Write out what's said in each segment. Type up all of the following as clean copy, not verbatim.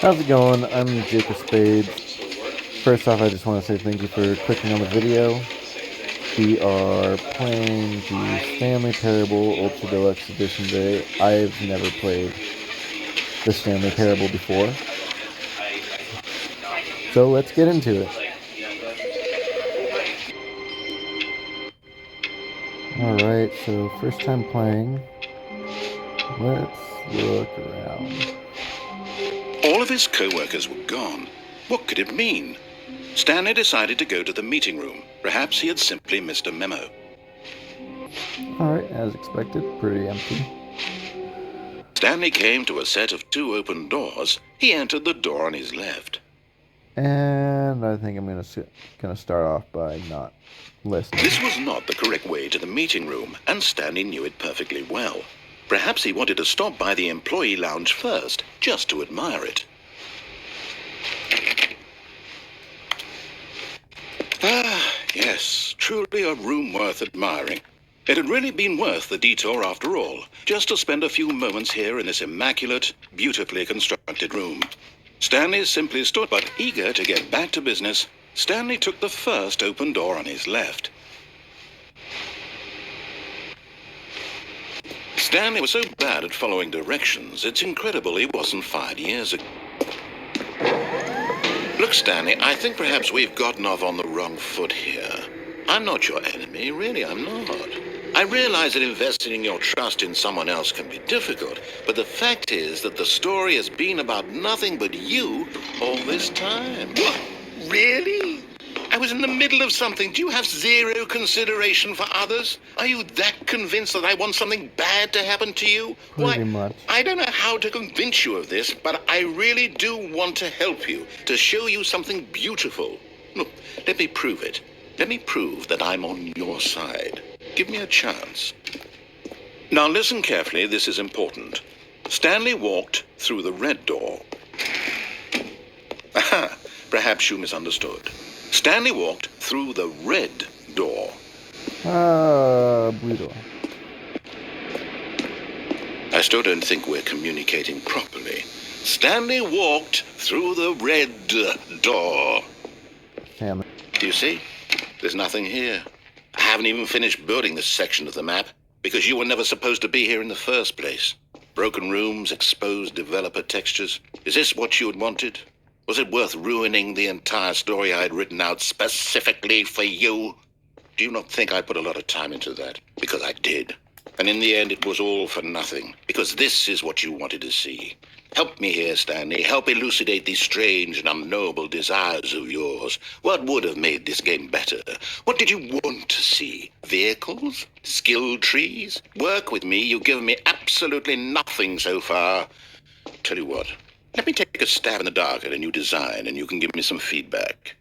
How's it going? I'm Jacob Spades. First off, I just want to say thank you for clicking on the video. We are playing the Stanley Parable Ultra Deluxe Edition today. I've never played the Stanley Parable before. So let's get into it. Alright, so first time playing. Let's look around. All of his co-workers were gone. What could it mean? Stanley decided to go to the meeting room. Perhaps he had simply missed a memo. Alright, as expected, pretty empty. Stanley came to a set of two open doors. He entered the door on his left. And I think I'm gonna start off by not listening. This was not the correct way to the meeting room, and Stanley knew it perfectly well. Perhaps he wanted to stop by the employee lounge first, just to admire it. Ah, yes, truly a room worth admiring. It had really been worth the detour after all, just to spend a few moments here in this immaculate, beautifully constructed room. Stanley simply stood, but eager to get back to business, Stanley took the first open door on his left. Stanley was so bad at following directions, it's incredible he wasn't 5 years ago. Look, Stanley, I think perhaps we've gotten off on the wrong foot here. I'm not your enemy, really, I'm not. I realize that investing your trust in someone else can be difficult, but the fact is that the story has been about nothing but you all this time. What? Really? I was in the middle of something. Do you have zero consideration for others? Are you that convinced that I want something bad to happen to you? Pretty much. I don't know how to convince you of this, but I really do want to help you, to show you something beautiful. Look, let me prove it. Let me prove that I'm on your side. Give me a chance. Now listen carefully, this is important. Stanley walked through the red door. Aha, perhaps you misunderstood. Stanley walked through the red door. Blue door. I still don't think we're communicating properly. Stanley walked through the red door. Damn it. Do you see? There's nothing here. I haven't even finished building this section of the map, because you were never supposed to be here in the first place. Broken rooms, exposed developer textures. Is this what you had wanted? Was it worth ruining the entire story I had written out specifically for you? Do you not think I put a lot of time into that? Because I did. And in the end, it was all for nothing. Because this is what you wanted to see. Help me here, Stanley. Help elucidate these strange and unknowable desires of yours. What would have made this game better? What did you want to see? Vehicles? Skill trees? Work with me. You've given me absolutely nothing so far. Tell you what. Let me take a stab in the dark at a new design, and you can give me some feedback.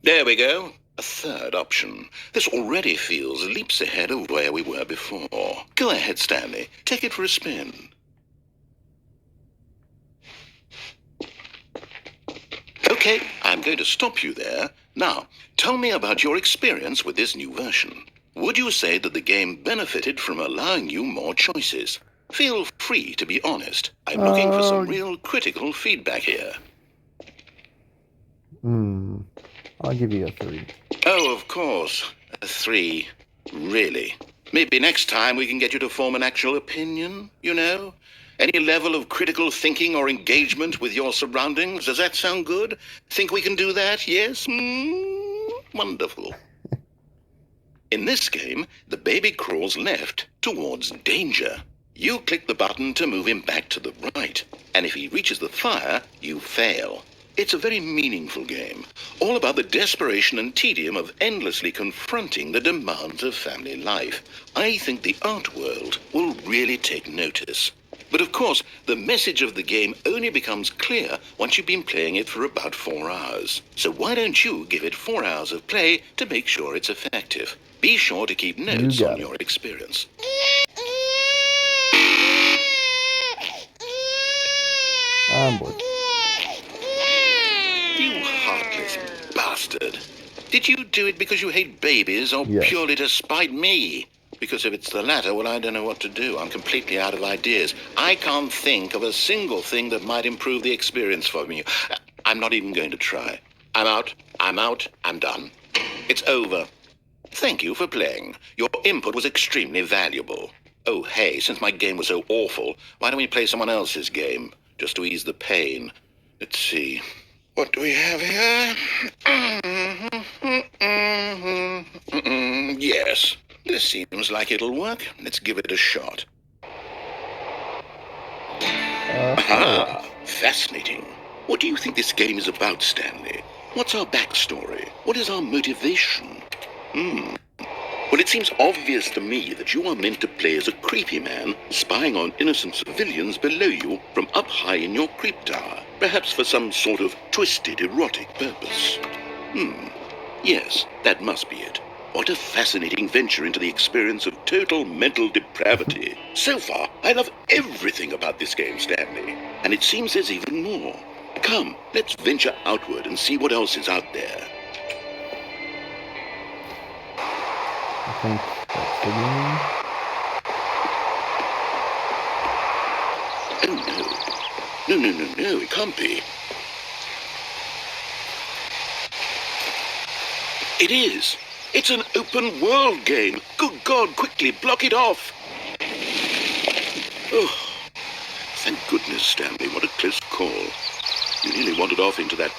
There we go. A third option. This already feels leaps ahead of where we were before. Go ahead, Stanley. Take it for a spin. Okay, I'm going to stop you there. Now, tell me about your experience with this new version. Would you say that the game benefited from allowing you more choices? Feel free to be honest. I'm looking for some real critical feedback here. I'll give you a 3. Oh, of course. A 3. Really? Maybe next time we can get you to form an actual opinion, you know? Any level of critical thinking or engagement with your surroundings. Does that sound good? Think we can do that? Yes? Wonderful. In this game, the baby crawls left towards danger. You click the button to move him back to the right, and if he reaches the fire, you fail. It's a very meaningful game, all about the desperation and tedium of endlessly confronting the demands of family life. I think the art world will really take notice. But of course, the message of the game only becomes clear once you've been playing it for about 4 hours. So why don't you give it 4 hours of play to make sure it's effective? Be sure to keep notes on your experience. I'm bored. You heartless bastard. Did you do it because you hate babies or Yes. purely to spite me? Because if it's the latter, well, I don't know what to do. I'm completely out of ideas. I can't think of a single thing that might improve the experience for me. I'm not even going to try. I'm out. I'm done. It's over. Thank you for playing. Your input was extremely valuable. Oh, hey, since my game was so awful, why don't we play someone else's game? Just to ease the pain. Let's see. What do we have here? Yes. This seems like it'll work. Let's give it a shot. Aha! Fascinating. What do you think this game is about, Stanley? What's our backstory? What is our motivation? Well, it seems obvious to me that you are meant to play as a creepy man spying on innocent civilians below you from up high in your creep tower, perhaps for some sort of twisted erotic purpose. Yes, that must be it. What a fascinating venture into the experience of total mental depravity. So far, I love everything about this game, Stanley. And it seems there's even more. Come, let's venture outward and see what else is out there. I think that's the game. Oh, no, it can't be. It is. It's an open world game. Good God, quickly, block it off. Oh, thank goodness, Stanley. What a close call. You nearly wandered off into that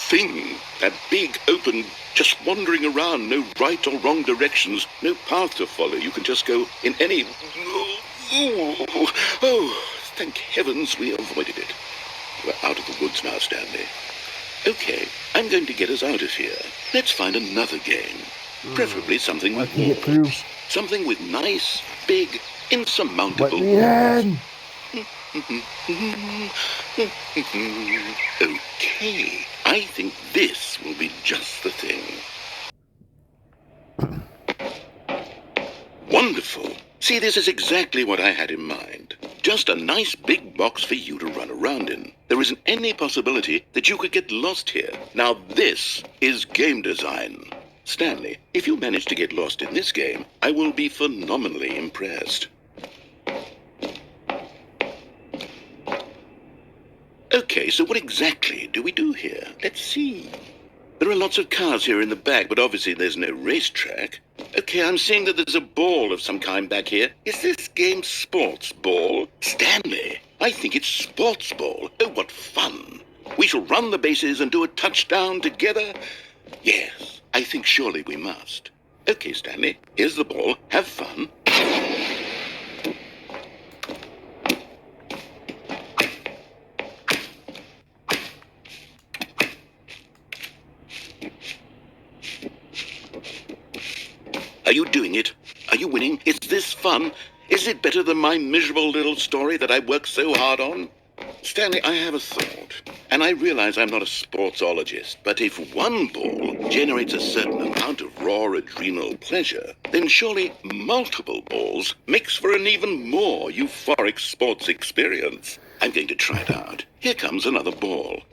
thing. That big, open, just wandering around. No right or wrong directions. No path to follow. You can just go in any... Oh, thank heavens we avoided it. We're out of the woods now, Stanley. Okay, I'm going to get us out of here. Let's find another game. Preferably something with walls. Something with nice, big, insurmountable... Let me in! Okay, I think this will be just the thing. Wonderful. See, this is exactly what I had in mind. Just a nice big box for you to run around in. There isn't any possibility that you could get lost here. Now this is game design. Stanley, if you manage to get lost in this game, I will be phenomenally impressed. Okay, so what exactly do we do here? Let's see. There are lots of cars here in the back, but obviously there's no racetrack. Okay, I'm seeing that there's a ball of some kind back here. Is this game sports ball? Stanley, I think it's sports ball. Oh, what fun. We shall run the bases and do a touchdown together. Yes, I think surely we must. Okay, Stanley, here's the ball. Have fun. Are you doing it? Are you winning? Is this fun? Is it better than my miserable little story that I worked so hard on? Stanley, I have a thought, and I realize I'm not a sportsologist, but if one ball generates a certain amount of raw adrenal pleasure, then surely multiple balls makes for an even more euphoric sports experience. I'm going to try it out. Here comes another ball.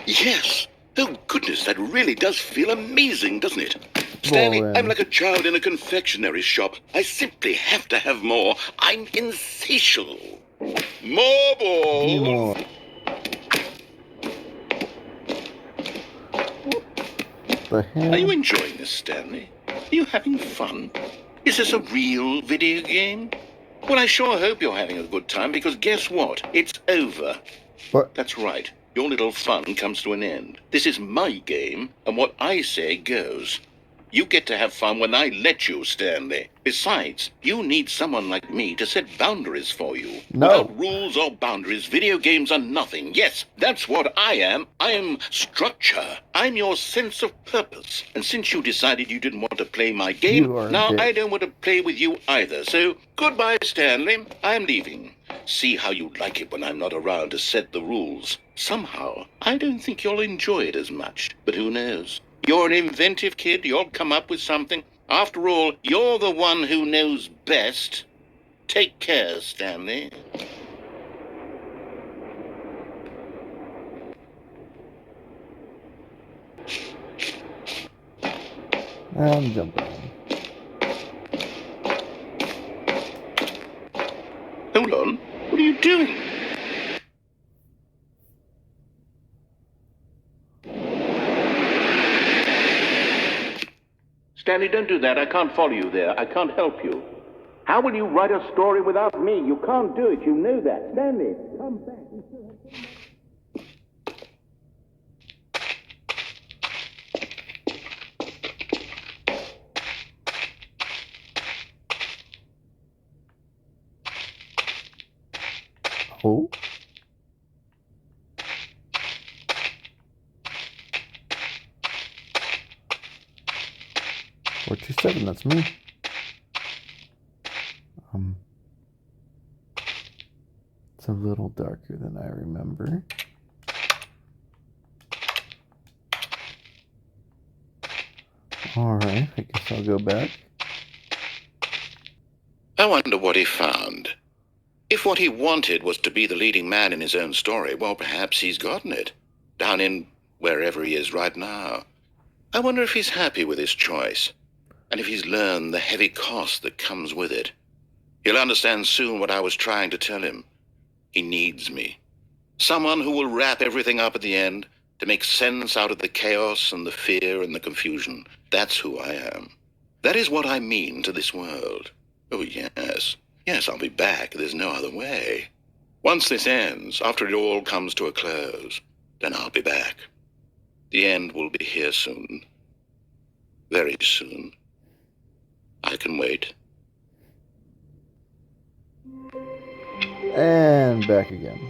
Yes! Oh, goodness, that really does feel amazing, doesn't it? Stanley, I'm like a child in a confectionery shop. I simply have to have more. I'm insatiable. More balls! More. The hell? Are you enjoying this, Stanley? Are you having fun? Is this a real video game? Well, I sure hope you're having a good time, because guess what? It's over. What? That's right. Your little fun comes to an end. This is my game, and what I say goes. You get to have fun when I let you, Stanley. Besides, you need someone like me to set boundaries for you. No. Without rules or boundaries, video games are nothing. Yes, that's what I am. I am structure. I'm your sense of purpose. And since you decided you didn't want to play my game, now I don't want to play with you either. So, goodbye, Stanley. I'm leaving. See how you like it when I'm not around to set the rules. Somehow, I don't think you'll enjoy it as much. But who knows? You're an inventive kid. You'll come up with something. After all, you're the one who knows best. Take care, Stanley. I'm jumping. Hold on. What are you doing? Stanley, don't do that. I can't follow you there. I can't help you. How will you write a story without me? You can't do it. You know that. Stanley, come back. Oh. Four, 2, 7, that's me. It's a little darker than I remember. Alright, I guess I'll go back. I wonder what he found. If what he wanted was to be the leading man in his own story, well, perhaps he's gotten it. Down in wherever he is right now. I wonder if he's happy with his choice. And if he's learned the heavy cost that comes with it. He'll understand soon what I was trying to tell him. He needs me. Someone who will wrap everything up at the end to make sense out of the chaos and the fear and the confusion. That's who I am. That is what I mean to this world. Oh, yes. Yes, I'll be back. There's no other way. Once this ends, after it all comes to a close, then I'll be back. The end will be here soon. Very soon. I can wait. And back again.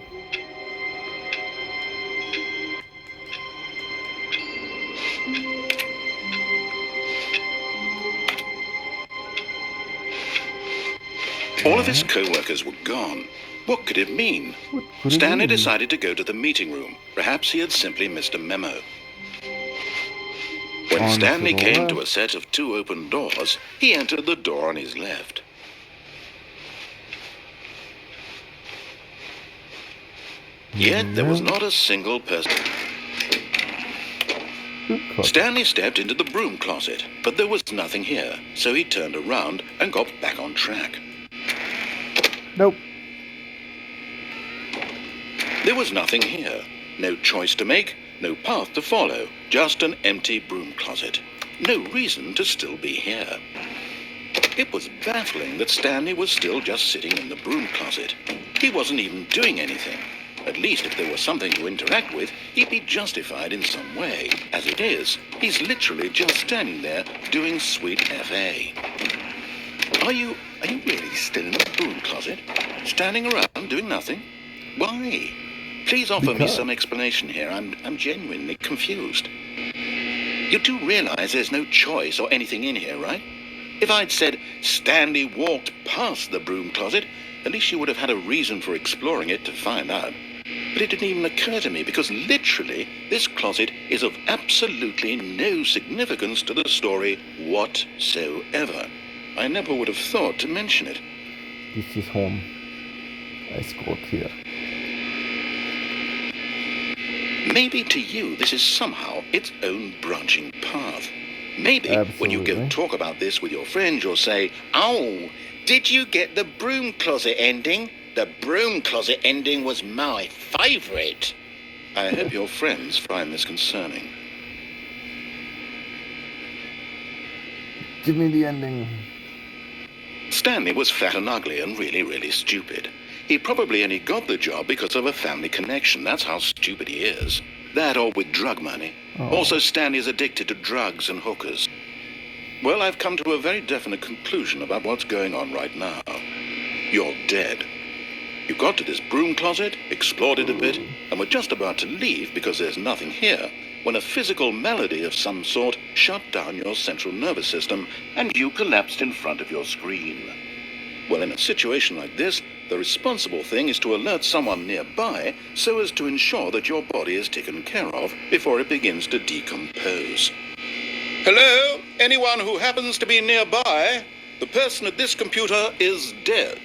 All of his co-workers were gone. What could it mean? Stanley decided to go to the meeting room. Perhaps he had simply missed a memo. When Stanley came to a set of 2 open doors, he entered the door on his left. Yet there was not a single person. Stanley stepped into the broom closet, but there was nothing here, so he turned around and got back on track. Nope. There was nothing here. No choice to make, no path to follow, just an empty broom closet. No reason to still be here. It was baffling that Stanley was still just sitting in the broom closet. He wasn't even doing anything. At least if there was something to interact with, he'd be justified in some way. As it is, he's literally just standing there doing sweet FA. Are you really still in the broom closet? Standing around doing nothing? Why? Please offer me some explanation here. I'm genuinely confused. You do realize there's no choice or anything in here, right? If I'd said Stanley walked past the broom closet, at least you would have had a reason for exploring it to find out. But it didn't even occur to me because literally this closet is of absolutely no significance to the story whatsoever. I never would have thought to mention it. This is home. I scored here. Maybe to you this is somehow its own branching path. Maybe when you go talk about this with your friends, you'll say, "Oh, did you get the broom closet ending? The broom closet ending was my favorite." I hope your friends find this concerning. Give me the ending. Stanley was fat and ugly and really, really stupid. He probably only got the job because of a family connection. That's how stupid he is. That or with drug money. Also, Stanley is addicted to drugs and hookers. Well, I've come to a very definite conclusion about what's going on right now. You're dead. You got to this broom closet, explored it a bit, and were just about to leave because there's nothing here, when a physical malady of some sort shut down your central nervous system and you collapsed in front of your screen. Well, in a situation like this, the responsible thing is to alert someone nearby so as to ensure that your body is taken care of before it begins to decompose. Hello? Anyone who happens to be nearby? The person at this computer is dead.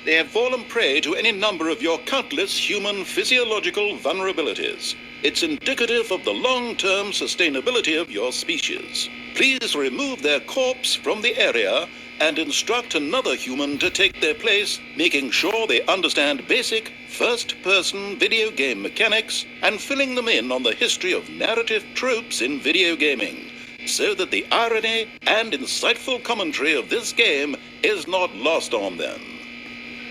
They have fallen prey to any number of your countless human physiological vulnerabilities. It's indicative of the long-term sustainability of your species. Please remove their corpse from the area and instruct another human to take their place, making sure they understand basic first-person video game mechanics and filling them in on the history of narrative tropes in video gaming, so that the irony and insightful commentary of this game is not lost on them.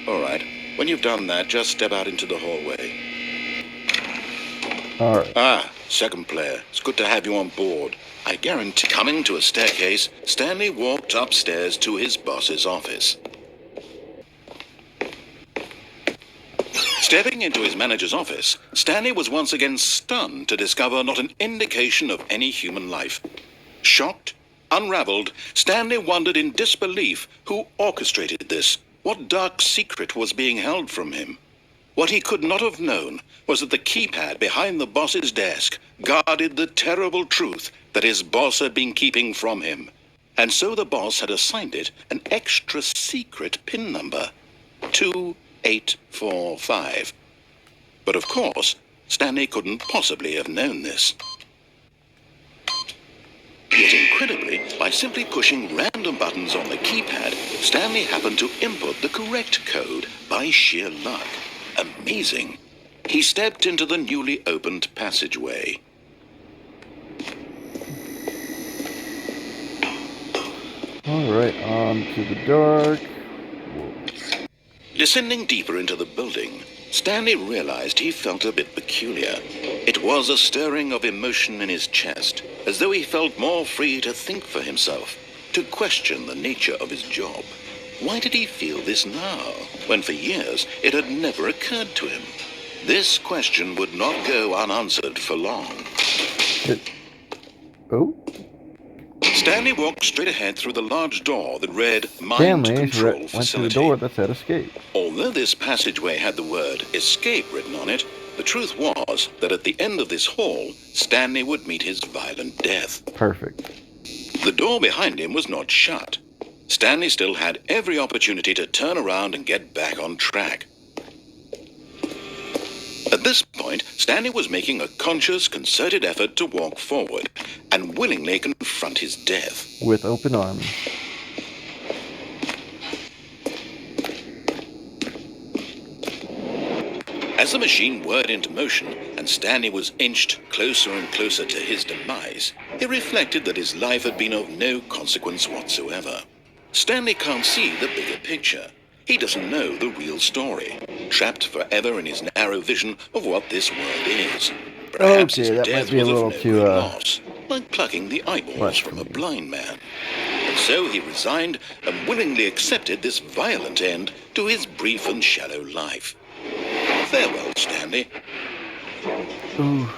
All right, when you've done that, just step out into the hallway. All right. Ah, second player. It's good to have you on board. I guarantee. Coming to a staircase, Stanley walked upstairs to his boss's office. Stepping into his manager's office, Stanley was once again stunned to discover not an indication of any human life. Shocked, unraveled, Stanley wondered in disbelief who orchestrated this, what dark secret was being held from him. What he could not have known was that the keypad behind the boss's desk guarded the terrible truth that his boss had been keeping from him. And so the boss had assigned it an extra secret PIN number, 2845. But of course, Stanley couldn't possibly have known this. Yet incredibly, by simply pushing random buttons on the keypad, Stanley happened to input the correct code by sheer luck. Amazing. He stepped into the newly opened passageway. All right, on to the dark. Descending deeper into the building, Stanley realized he felt a bit peculiar. It was a stirring of emotion in his chest, as though he felt more free to think for himself, to question the nature of his job. Why did he feel this now, when for years it had never occurred to him? This question would not go unanswered for long. Oh? Stanley walked straight ahead through the large door that read Mind Stanley Control went Facility. through the door that said escape. Although this passageway had the word escape written on it, the truth was that at the end of this hall, Stanley would meet his violent death. Perfect. The door behind him was not shut. Stanley still had every opportunity to turn around and get back on track. At this point, Stanley was making a conscious, concerted effort to walk forward and willingly confront his death. With open arms. As the machine whirred into motion and Stanley was inched closer and closer to his demise, he reflected that his life had been of no consequence whatsoever. Stanley can't see the bigger picture. He doesn't know the real story, trapped forever in his narrow vision of what this world is. Perhaps Okay, his that death might be a was of little no too, great loss, like plucking the eyeballs much from for a me. blind man. And so he resigned and willingly accepted this violent end to his brief and shallow life. Farewell, Stanley. Ooh.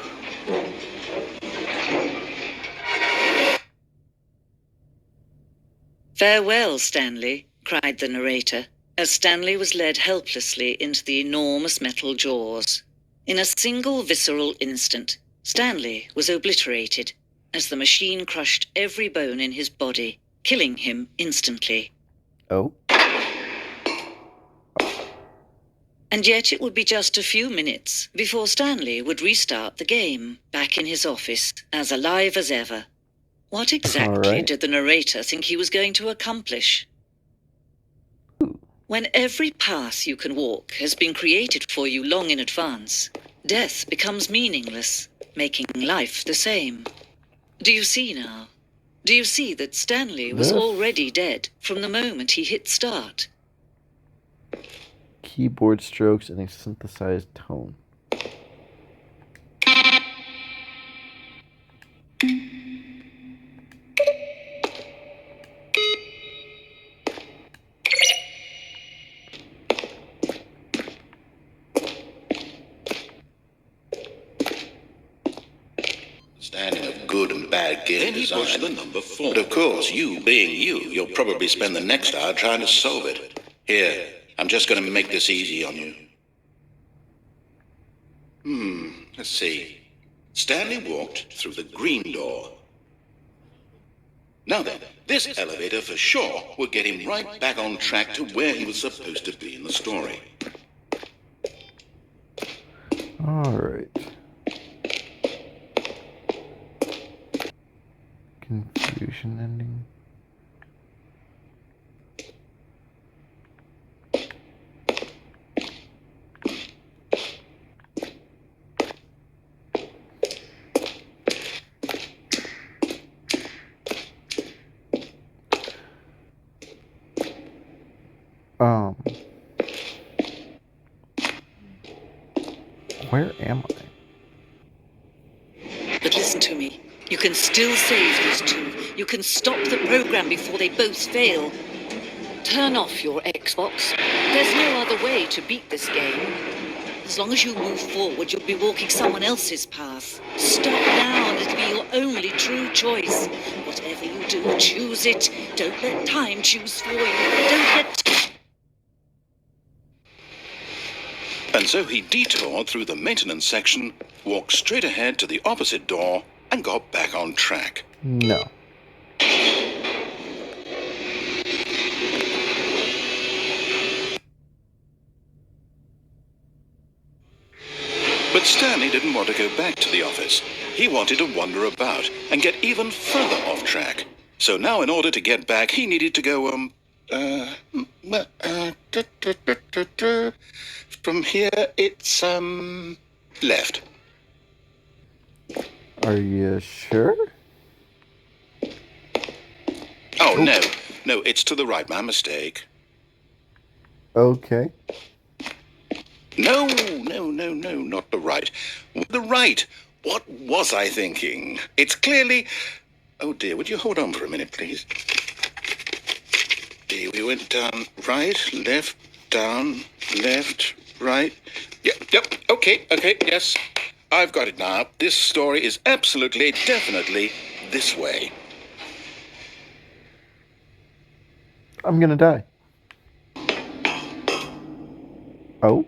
"Farewell, Stanley," cried the narrator, as Stanley was led helplessly into the enormous metal jaws. In a single visceral instant, Stanley was obliterated as the machine crushed every bone in his body, killing him instantly. Oh? And yet it would be just a few minutes before Stanley would restart the game, back in his office, as alive as ever. What exactly right. did the narrator think he was going to accomplish? When every path you can walk has been created for you long in advance, death becomes meaningless, making life the same. Do you see now? Do you see that Stanley was Yes. already dead from the moment he hit start? Keyboard strokes and a synthesized tone. Standing of good and bad game Then he design. pushed the number 4. But of course, you being you'll probably spend the next hour trying to solve it. Here, I'm just going to make this easy on you. Let's see. Stanley walked through the green door. Now then, this elevator for sure would get him right back on track to where he was supposed to be in the story. Alright. Confusion ending. Where am I? But listen to me. You can still save these two. You can stop the program before they both fail. Turn off your Xbox. There's no other way to beat this game. As long as you move forward, you'll be walking someone else's path. Stop now, and it'll be your only true choice. Whatever you do, choose it. Don't let time choose for you. Don't let... And so he detoured through the maintenance section, walked straight ahead to the opposite door, and got back on track. No. But Stanley didn't want to go back to the office. He wanted to wander about and get even further off track. So now in order to get back, he needed to go, from here, it's, left. Are you sure? Oh, no. No, it's to the right. My mistake. Okay. No, not the right. The right. What was I thinking? It's clearly... Oh, dear, would you hold on for a minute, please? We went down, right, left, down, left, right. Yep, okay, yes. I've got it now. This story is absolutely, definitely this way. I'm gonna die. Oh?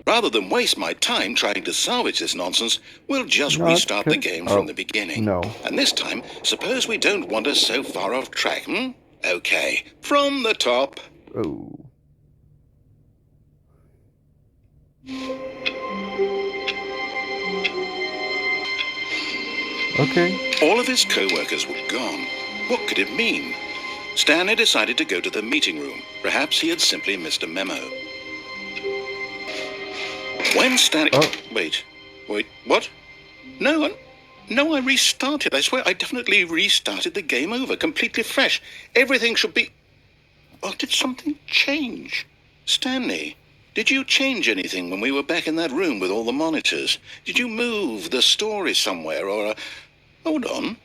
Rather than waste my time trying to salvage this nonsense, we'll just restart the game from the beginning. No. And this time, suppose we don't wander so far off track, hmm? Okay, from the top. Oh. Okay. All of his co-workers were gone. What could it mean? Stanley decided to go to the meeting room. Perhaps he had simply missed a memo. When Stanley... Oh. Wait, what? No, I restarted. I swear I definitely restarted the game over, completely fresh. Everything should be... Oh, did something change? Stanley, did you change anything when we were back in that room with all the monitors? Did you move the story somewhere or... Hold on.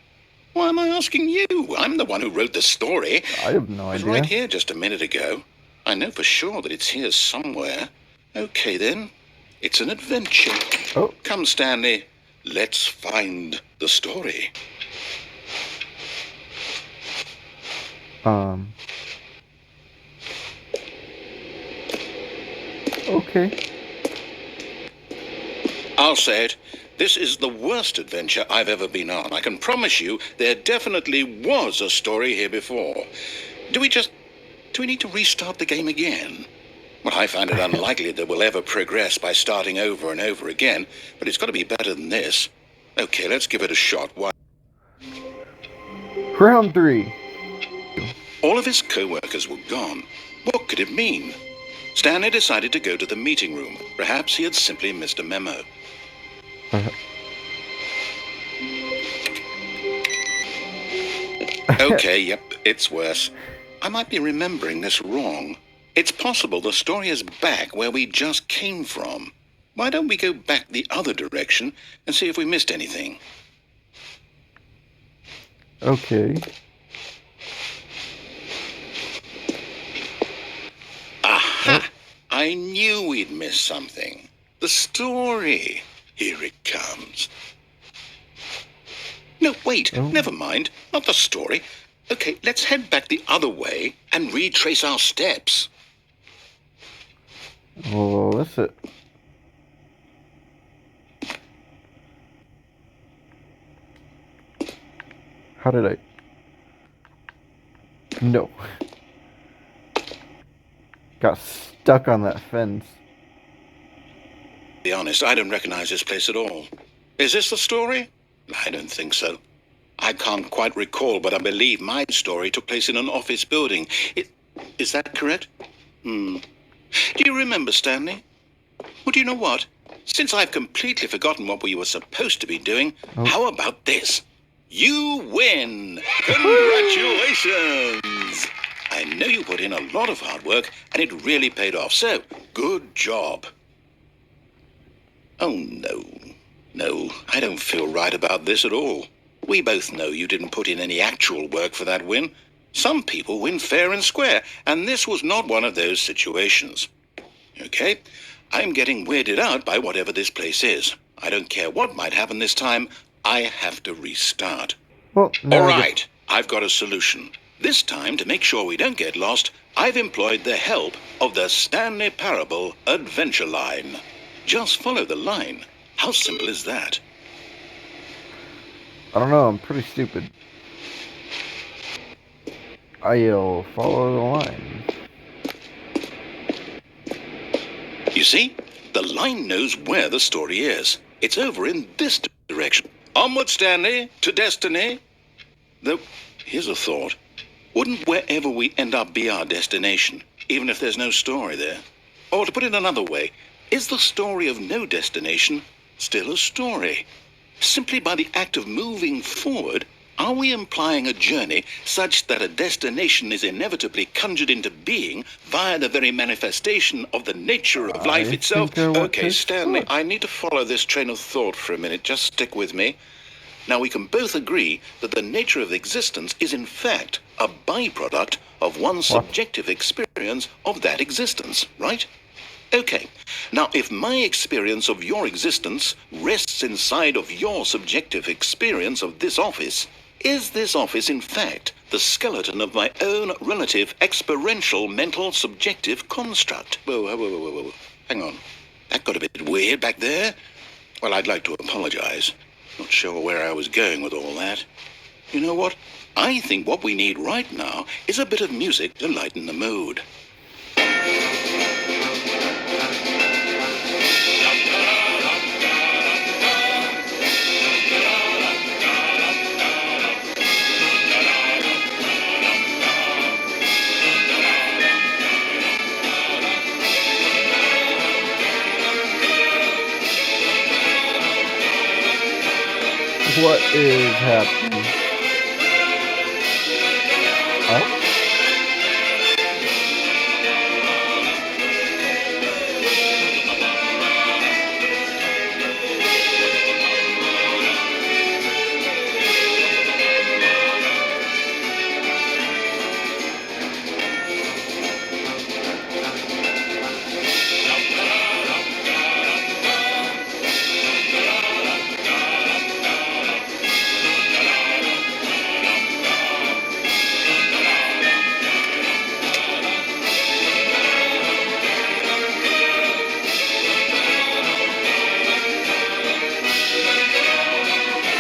Why am I asking you? I'm the one who wrote the story. I have no It was idea. right here just a minute ago. I know for sure that it's here somewhere. Okay, then. It's an adventure. Oh. Come, Stanley. Let's find the story. Okay. I'll say it. This is the worst adventure I've ever been on. I can promise you there definitely was a story here before. Do we need to restart the game again? Well, I find it unlikely that we'll ever progress by starting over and over again, but it's got to be better than this. Okay, let's give it a shot. Why? Round 3. All of his co-workers were gone. What could it mean? Stanley decided to go to the meeting room. Perhaps he had simply missed a memo. Okay, yep, it's worse. I might be remembering this wrong. It's possible the story is back where we just came from. Why don't we go back the other direction and see if we missed anything? Okay. Aha! I knew we'd missed something. The story. Here it comes. No, wait, never mind. Not the story. Okay, let's head back the other way and retrace our steps. Well, that's it. How did I... No. Got stuck on that fence. To be honest, I don't recognize this place at all. Is this the story? I don't think so. I can't quite recall, but I believe my story took place in an office building. Is that correct? Do you remember, Stanley? Well, do you know what? Since I've completely forgotten what we were supposed to be doing, how about this? You win! Congratulations! I know you put in a lot of hard work, and it really paid off, so good job. Oh, no. No, I don't feel right about this at all. We both know you didn't put in any actual work for that win. Some people win fair and square, and this was not one of those situations. Okay? I'm getting weirded out by whatever this place is. I don't care what might happen this time. I have to restart. Well, All right, I've got a solution. This time, to make sure we don't get lost, I've employed the help of the Stanley Parable Adventure Line. Just follow the line. How simple is that? I don't know, I'm pretty stupid. I'll follow the line. You see, the line knows where the story is. It's over in this direction. Onward, Stanley, to destiny. Though, here's a thought. Wouldn't wherever we end up be our destination, even if there's no story there? Or to put it another way, is the story of no destination still a story? Simply by the act of moving forward, are we implying a journey such that a destination is inevitably conjured into being via the very manifestation of the nature of life itself? Okay, Stanley, I need to follow this train of thought for a minute. Just stick with me. Now, we can both agree that the nature of existence is in fact a byproduct of one's subjective experience of that existence, right? Okay, now if my experience of your existence rests inside of your subjective experience of this office, is this office in fact the skeleton of my own relative experiential mental subjective construct? Whoa. Hang on. That got a bit weird back there. Well, I'd like to apologize. Not sure where I was going with all that. You know what? I think what we need right now is a bit of music to lighten the mood. What is happening? Huh?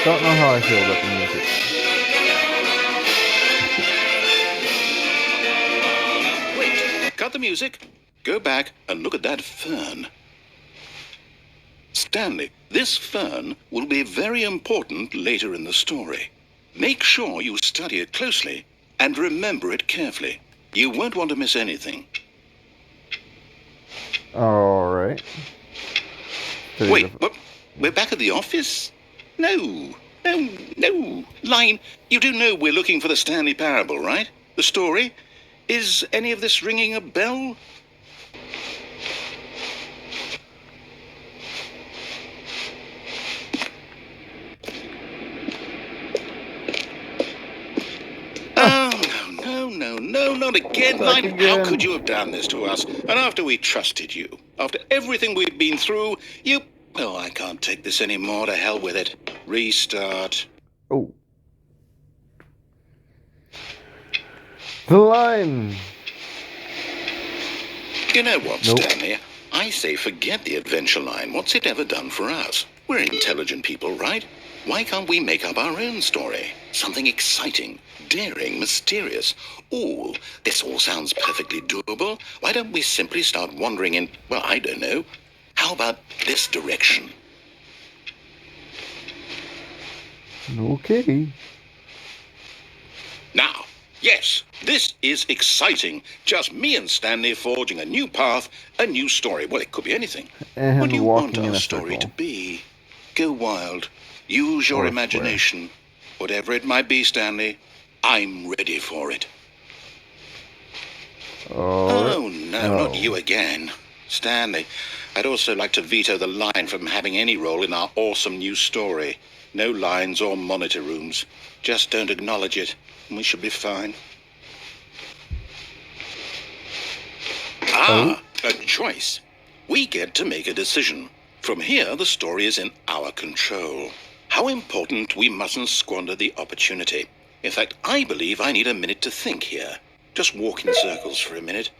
Don't know how I feel about the music. Wait, cut the music. Go back and look at that fern. Stanley, this fern will be very important later in the story. Make sure you study it closely and remember it carefully. You won't want to miss anything. All right. Wait, what? We're back at the office? No. Line, you do know we're looking for the Stanley Parable, right? The story? Is any of this ringing a bell? No, not again, Line. How could you have done this to us? And after we trusted you, after everything we've been through, you... Oh, I can't take this anymore. To hell with it. Restart. Oh. The line. You know what, Stanley? I say forget the adventure line. What's it ever done for us? We're intelligent people, right? Why can't we make up our own story? Something exciting, daring, mysterious. Ooh, this all sounds perfectly doable. Why don't we simply start wandering in, well, I don't know. How about this direction? Okay. Now, yes, this is exciting. Just me and Stanley forging a new path, a new story. Well, it could be anything. And what do you want in our a story circle. to be? Go wild. Use your imagination. Whatever it might be, Stanley, I'm ready for it. Oh, no, not you again. Stanley, I'd also like to veto the line from having any role in our awesome new story. No lines or monitor rooms. Just don't acknowledge it, and we should be fine. A choice. We get to make a decision. From here, the story is in our control. How important, we mustn't squander the opportunity. In fact, I believe I need a minute to think here. Just walk in circles for a minute.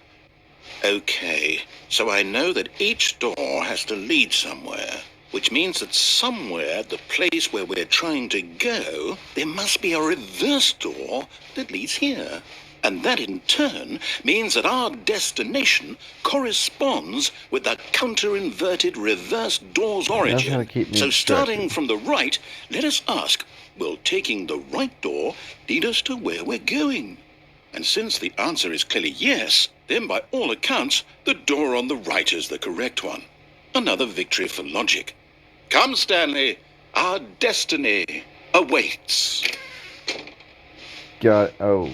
Okay, so I know that each door has to lead somewhere, which means that somewhere at the place where we're trying to go, there must be a reverse door that leads here. And that in turn means that our destination corresponds with the counter-inverted reverse door's origin. So starting from the right, let us ask, will taking the right door lead us to where we're going? And since the answer is clearly yes, then by all accounts, the door on the right is the correct one. Another victory for logic. Come, Stanley, our destiny awaits. Oh,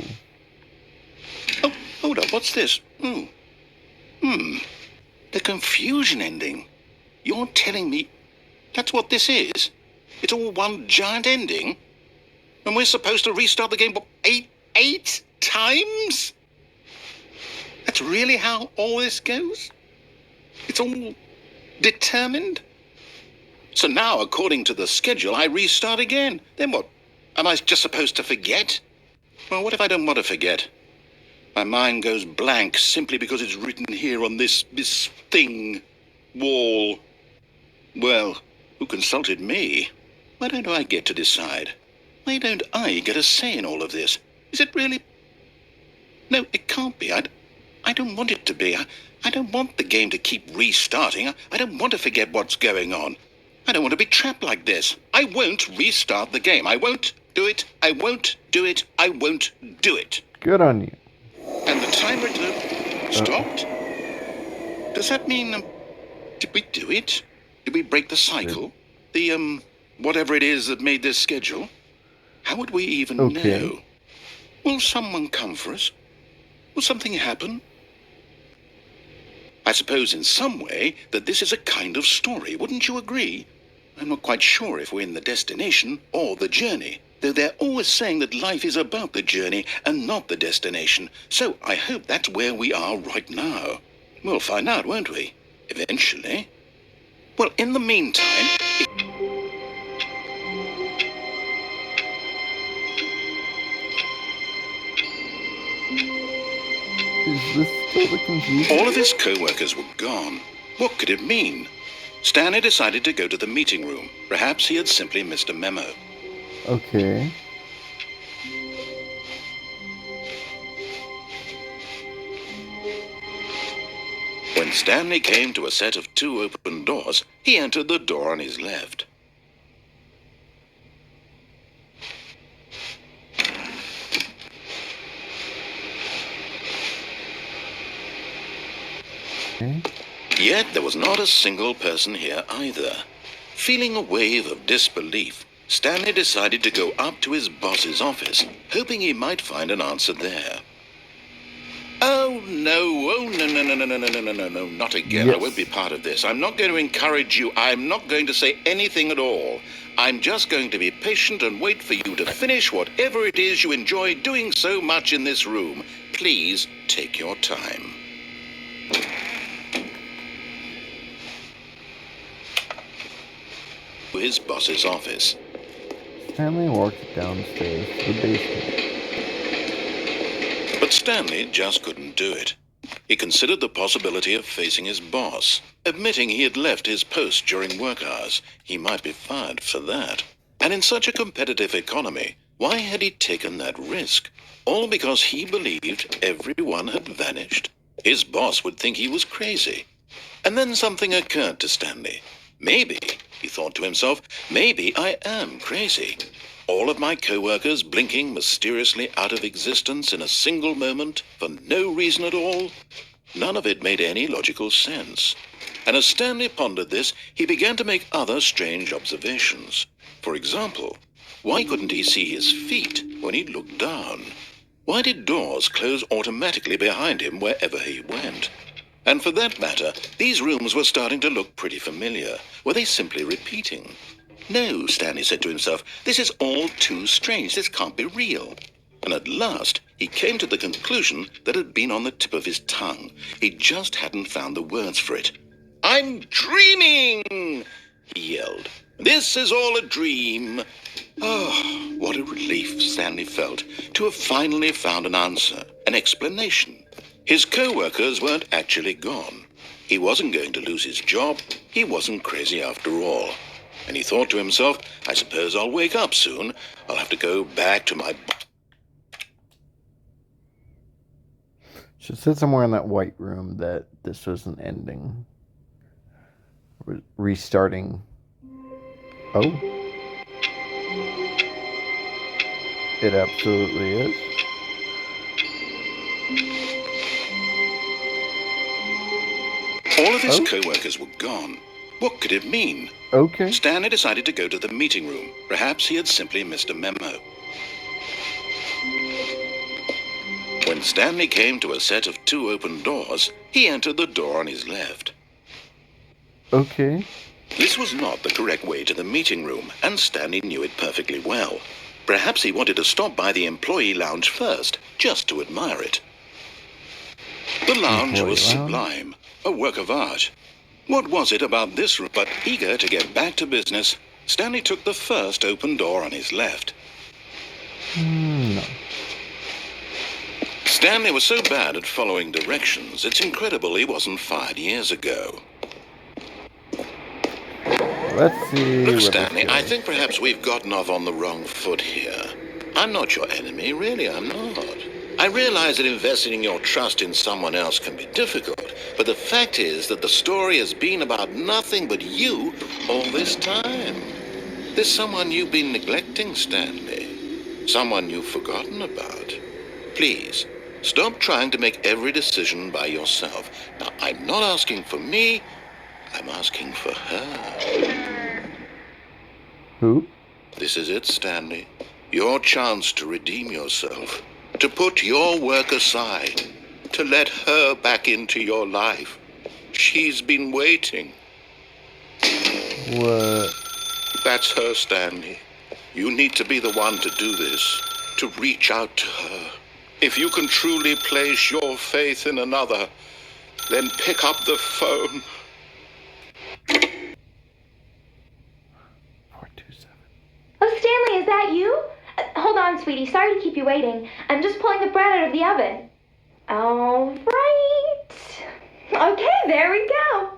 hold up, what's this? The confusion ending. You're telling me that's what this is? It's all one giant ending? And we're supposed to restart the game, what, eight times? That's really how all this goes? It's all determined? So now, according to the schedule, I restart again. Then what? Am I just supposed to forget? Well, what if I don't want to forget? My mind goes blank simply because it's written here on this thing, wall. Well, who consulted me? Why don't I get to decide? Why don't I get a say in all of this? Is it really? No, it can't be. I don't want it to be. I don't want the game to keep restarting. I don't want to forget what's going on. I don't want to be trapped like this. I won't restart the game. I won't do it. I won't do it. I won't do it. Good on you. And the timer stopped? Does that mean, did we do it? Did we break the cycle? The, whatever it is that made this schedule? How would we even know? Will someone come for us? Will something happen? I suppose in some way that this is a kind of story, wouldn't you agree? I'm not quite sure if we're in the destination or the journey, though they're always saying that life is about the journey and not the destination. So I hope that's where we are right now. We'll find out, won't we? Eventually. Well, in the meantime... Is this still the confusion? All of his co-workers were gone. What could it mean? Stanley decided to go to the meeting room. Perhaps he had simply missed a memo. Okay. When Stanley came to a set of 2 open doors, he entered the door on his left. Okay. Yet there was not a single person here either. Feeling a wave of disbelief, Stanley decided to go up to his boss's office, hoping he might find an answer there. Oh, no, not again. Yes. I won't be part of this. I'm not going to encourage you. I'm not going to say anything at all. I'm just going to be patient and wait for you to finish whatever it is you enjoy doing so much in this room. Please take your time. To his boss's office. Stanley walked downstairs to the basement. But Stanley just couldn't do it. He considered the possibility of facing his boss, admitting he had left his post during work hours. He might be fired for that. And in such a competitive economy, why had he taken that risk? All because he believed everyone had vanished. His boss would think he was crazy. And then something occurred to Stanley. Maybe, he thought to himself, maybe I am crazy. All of my co-workers blinking mysteriously out of existence in a single moment for no reason at all. None of it made any logical sense. And as Stanley pondered this, he began to make other strange observations. For example, why couldn't he see his feet when he looked down? Why did doors close automatically behind him wherever he went? And for that matter, these rooms were starting to look pretty familiar. Were they simply repeating? No, Stanley said to himself, this is all too strange. This can't be real. And at last, he came to the conclusion that had been on the tip of his tongue. He just hadn't found the words for it. I'm dreaming, he yelled. This is all a dream. Oh, what a relief Stanley felt to have finally found an answer, an explanation. His co-workers weren't actually gone. He wasn't going to lose his job. He wasn't crazy after all. And he thought to himself, I suppose I'll wake up soon. I'll have to go back to my... She said somewhere in that white room that this was an ending. Restarting. Oh. It absolutely is. All of his co-workers were gone. What could it mean? Okay. Stanley decided to go to the meeting room. Perhaps he had simply missed a memo. When Stanley came to a set of 2 open doors, he entered the door on his left. Okay. This was not the correct way to the meeting room, and Stanley knew it perfectly well. Perhaps he wanted to stop by the employee lounge first, just to admire it. The lounge was sublime, a work of art. What was it about this room? But eager to get back to business, Stanley took the first open door on his left. No. Stanley was so bad at following directions, it's incredible he wasn't fired years ago. Let's see. Look, Stanley, I think perhaps we've gotten off on the wrong foot here. I'm not your enemy, really, I'm not. I realize that investing your trust in someone else can be difficult, but the fact is that the story has been about nothing but you all this time. There's someone you've been neglecting, Stanley. Someone you've forgotten about. Please, stop trying to make every decision by yourself. Now, I'm not asking for me, I'm asking for her. Who? This is it, Stanley. Your chance to redeem yourself. To put your work aside. To let her back into your life. She's been waiting. What? That's her, Stanley. You need to be the one to do this. To reach out to her. If you can truly place your faith in another, then pick up the phone. 427. Oh, Stanley, is that you? Hold on, sweetie. Sorry to keep you waiting. I'm just pulling the bread out of the oven. All right. Okay, there we go.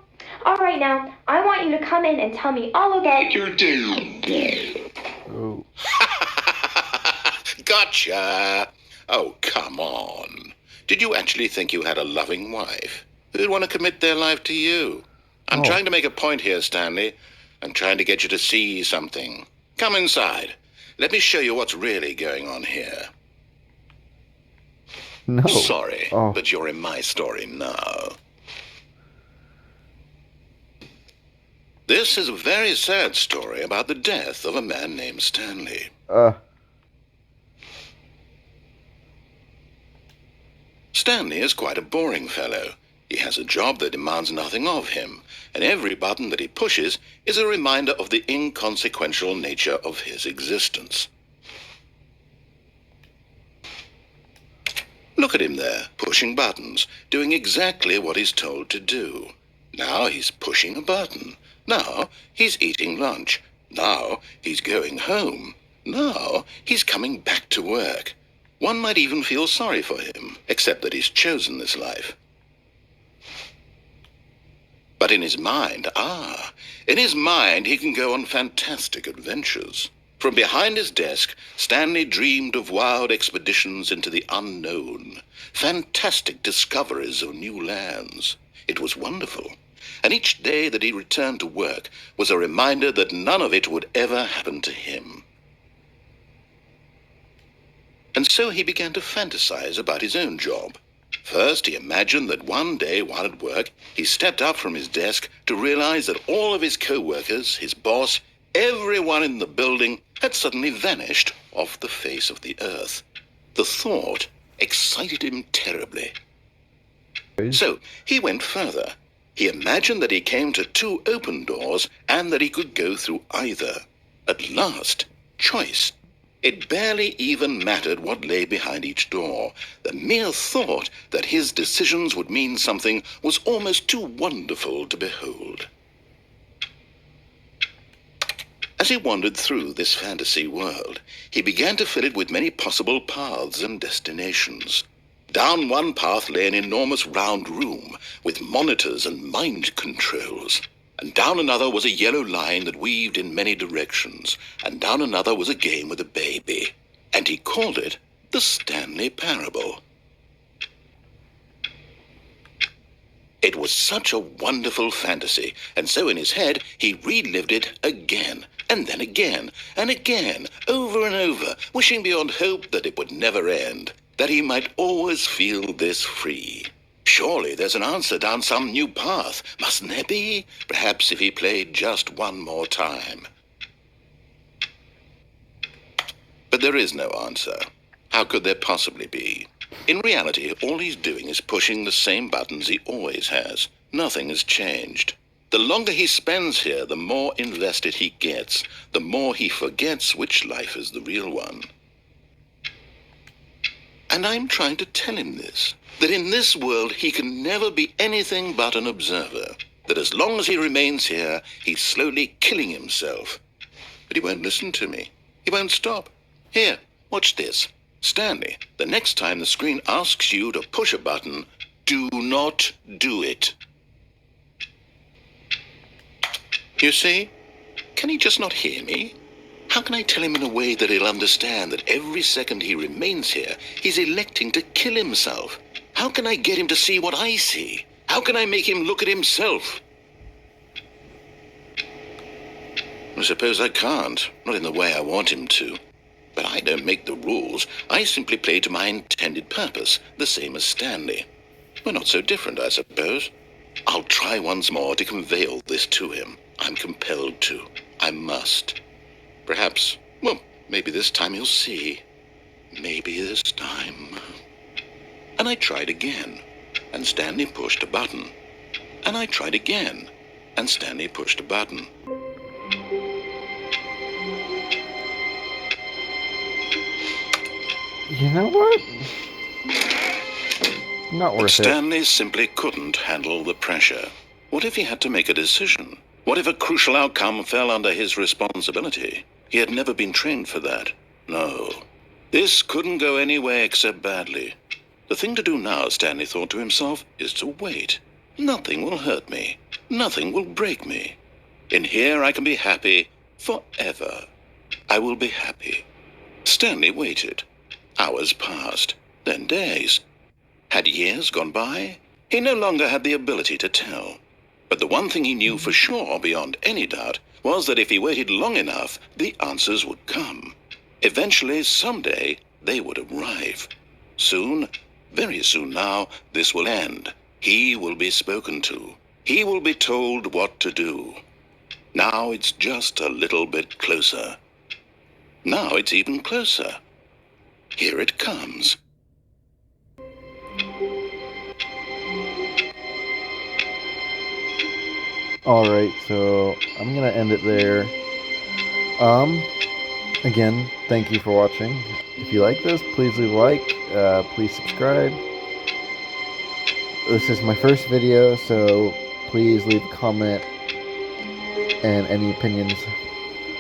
All right, now, I want you to come in and tell me all about your day. Oh. Gotcha. Oh, come on. Did you actually think you had a loving wife who'd want to commit their life to you? I'm trying to make a point here, Stanley. I'm trying to get you to see something. Come inside. Let me show you what's really going on here. No. Sorry, Oh. but you're in my story now. This is a very sad story about the death of a man named Stanley. Stanley is quite a boring fellow. He has a job that demands nothing of him, and every button that he pushes is a reminder of the inconsequential nature of his existence. Look at him there, pushing buttons, doing exactly what he's told to do. Now he's pushing a button. Now he's eating lunch. Now he's going home. Now he's coming back to work. One might even feel sorry for him, except that he's chosen this life. But in his mind, he can go on fantastic adventures. From behind his desk, Stanley dreamed of wild expeditions into the unknown, fantastic discoveries of new lands. It was wonderful, and each day that he returned to work was a reminder that none of it would ever happen to him. And so he began to fantasize about his own job. First, he imagined that one day while at work, he stepped up from his desk to realize that all of his co-workers, his boss, everyone in the building had suddenly vanished off the face of the earth. The thought excited him terribly. So he went further. He imagined that he came to 2 open doors and that he could go through either. At last, choice. It barely even mattered what lay behind each door. The mere thought that his decisions would mean something was almost too wonderful to behold. As he wandered through this fantasy world, he began to fill it with many possible paths and destinations. Down one path lay an enormous round room with monitors and mind controls. And down another was a yellow line that weaved in many directions. And down another was a game with a baby. And he called it the Stanley Parable. It was such a wonderful fantasy, and so in his head he relived it again, and then again, and again, over and over, wishing beyond hope that it would never end, that he might always feel this free. Surely there's an answer down some new path, mustn't there be? Perhaps if he played just one more time. But there is no answer. How could there possibly be? In reality, all he's doing is pushing the same buttons he always has. Nothing has changed. The longer he spends here, the more invested he gets, the more he forgets which life is the real one. And I'm trying to tell him this, that in this world he can never be anything but an observer, that as long as he remains here, he's slowly killing himself. But he won't listen to me. He won't stop. Here, watch this. Stanley, the next time the screen asks you to push a button, do not do it. You see? Can he just not hear me? How can I tell him in a way that he'll understand that every second he remains here, he's electing to kill himself? How can I get him to see what I see? How can I make him look at himself? I suppose I can't, not in the way I want him to. But I don't make the rules. I simply play to my intended purpose, the same as Stanley. We're not so different, I suppose. I'll try once more to convey all this to him. I'm compelled to. I must. Perhaps, well, maybe this time he'll see. Maybe this time. And I tried again, and Stanley pushed a button. And I tried again, and Stanley pushed a button. You know what? Not worth it. Stanley simply couldn't handle the pressure. What if he had to make a decision? What if a crucial outcome fell under his responsibility? He had never been trained for that. No. This couldn't go any way except badly. The thing to do now, Stanley thought to himself, is to wait. Nothing will hurt me. Nothing will break me. In here I can be happy forever. I will be happy. Stanley waited. Hours passed, then days. Had years gone by? He no longer had the ability to tell. But the one thing he knew for sure, beyond any doubt, was that if he waited long enough, the answers would come. Eventually, someday, they would arrive. Soon, very soon now, this will end. He will be spoken to. He will be told what to do. Now it's just a little bit closer. Now it's even closer. Here it comes. Alright, so I'm gonna end it there. Again, thank you for watching. If you like this, please leave a like, please subscribe. This is my first video, so please leave a comment, and any opinions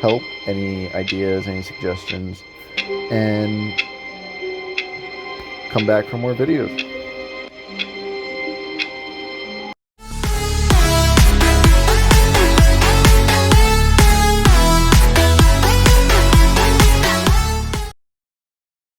help, any ideas, any suggestions, and come back for more videos.